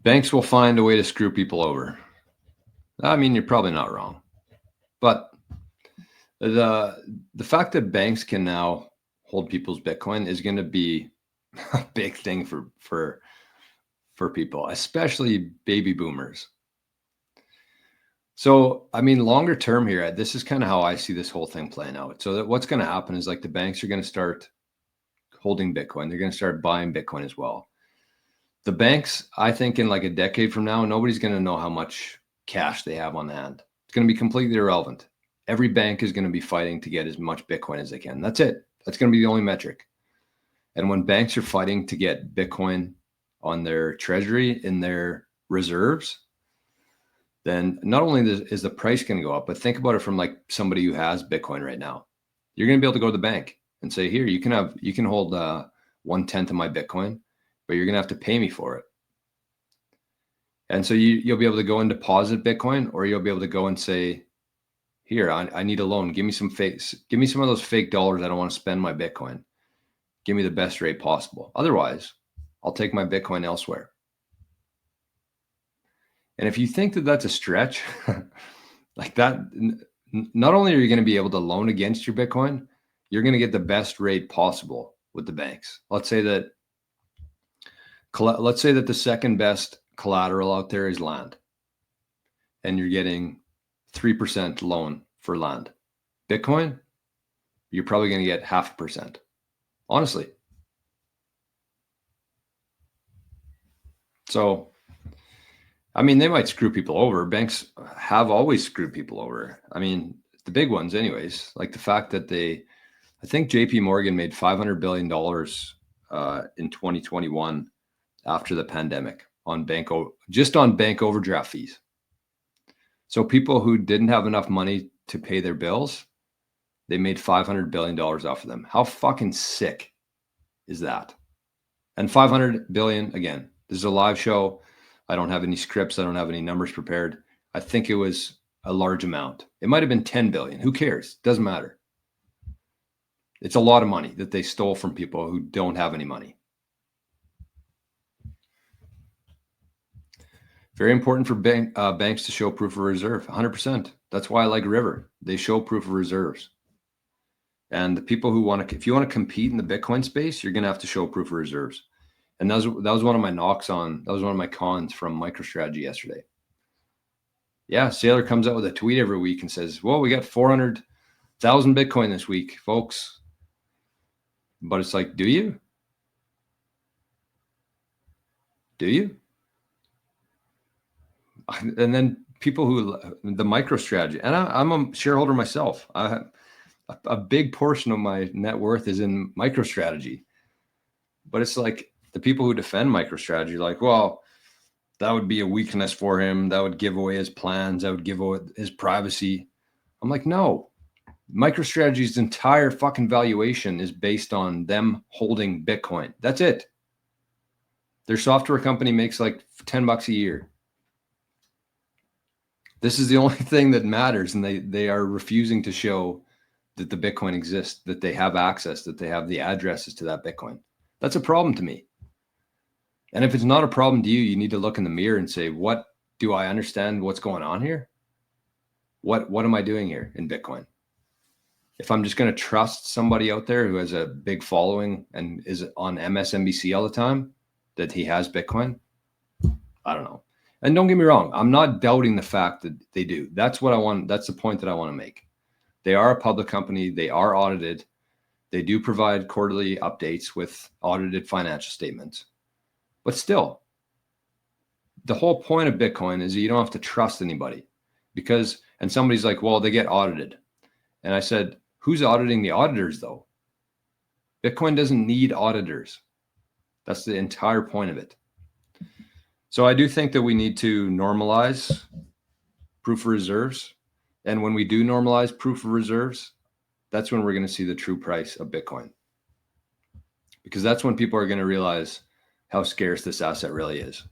Banks will find a way to screw people over. I mean, you're probably not wrong, but the fact that banks can now hold people's Bitcoin is going to be a big thing for people, especially baby boomers. So, I mean, longer term here, this is kind of how I see this whole thing playing out. So that what's going to happen is like the banks are going to start holding Bitcoin. They're going to start buying Bitcoin as well. The banks, I think in like a decade from now, nobody's going to know how much cash they have on hand. It's going to be completely irrelevant. Every bank is going to be fighting to get as much Bitcoin as they can. That's it. That's going to be the only metric. And when banks are fighting to get Bitcoin on their treasury in their reserves, then not only is the price going to go up, but think about it from like somebody who has Bitcoin right now. You're going to be able to go to the bank and say, here, you can hold 1/10 of my Bitcoin, but you're going to have to pay me for it. And so you'll be able to go and deposit Bitcoin, or you'll be able to go and say, here, I need a loan. Give me some of those fake dollars. I don't want to spend my Bitcoin. Give me the best rate possible. Otherwise, I'll take my Bitcoin elsewhere. And if you think that that's a stretch, like that, not only are you going to be able to loan against your Bitcoin, you're going to get the best rate possible with the banks. Let's say that the second best collateral out there is land, and you're getting 3% loan for land. Bitcoin, you're probably going to get 0.5%. Honestly. So, I mean, they might screw people over. Banks have always screwed people over. I mean, the big ones anyways, like the fact that I think JP Morgan made $500 billion in 2021 after the pandemic just on bank overdraft fees. So people who didn't have enough money to pay their bills, they made $500 billion off of them. How fucking sick is that? And 500 billion, again, this is a live show. I don't have any scripts. I don't have any numbers prepared. I think it was a large amount. It might have been 10 billion. Who cares? Doesn't matter. It's a lot of money that they stole from people who don't have any money. Very important for banks to show proof of reserve, 100%. That's why I like River. They show proof of reserves. And the people who if you want to compete in the Bitcoin space, you're going to have to show proof of reserves. And that was one of my that was one of my cons from MicroStrategy yesterday. Yeah, Saylor comes out with a tweet every week and says, well, we got 400,000 Bitcoin this week, folks. But it's like, do you? Do you? And then people the MicroStrategy, and I'm a shareholder myself. I have a big portion of my net worth is in MicroStrategy. But it's like the people who defend MicroStrategy, like, well, that would be a weakness for him. That would give away his plans. That would give away his privacy. I'm like, no. MicroStrategy's entire fucking valuation is based on them holding Bitcoin. That's it. Their software company makes like $10 a year. This is the only thing that matters, and they are refusing to show that the Bitcoin exists, that they have access, that they have the addresses to that Bitcoin. That's a problem to me. And if it's not a problem to you, you need to look in the mirror and say, what do I understand what's going on here? What am I doing here in Bitcoin? If I'm just going to trust somebody out there who has a big following and is on MSNBC all the time that he has Bitcoin, I don't know. And don't get me wrong, I'm not doubting the fact that they do. That's what I want. That's the point that I want to make. They are a public company. They are audited. They do provide quarterly updates with audited financial statements. But still, the whole point of Bitcoin is that you don't have to trust anybody and somebody's like, well, they get audited. And I said, who's auditing the auditors though? Bitcoin doesn't need auditors. That's the entire point of it. So I do think that we need to normalize proof of reserves. And when we do normalize proof of reserves, that's when we're going to see the true price of Bitcoin. Because that's when people are going to realize how scarce this asset really is.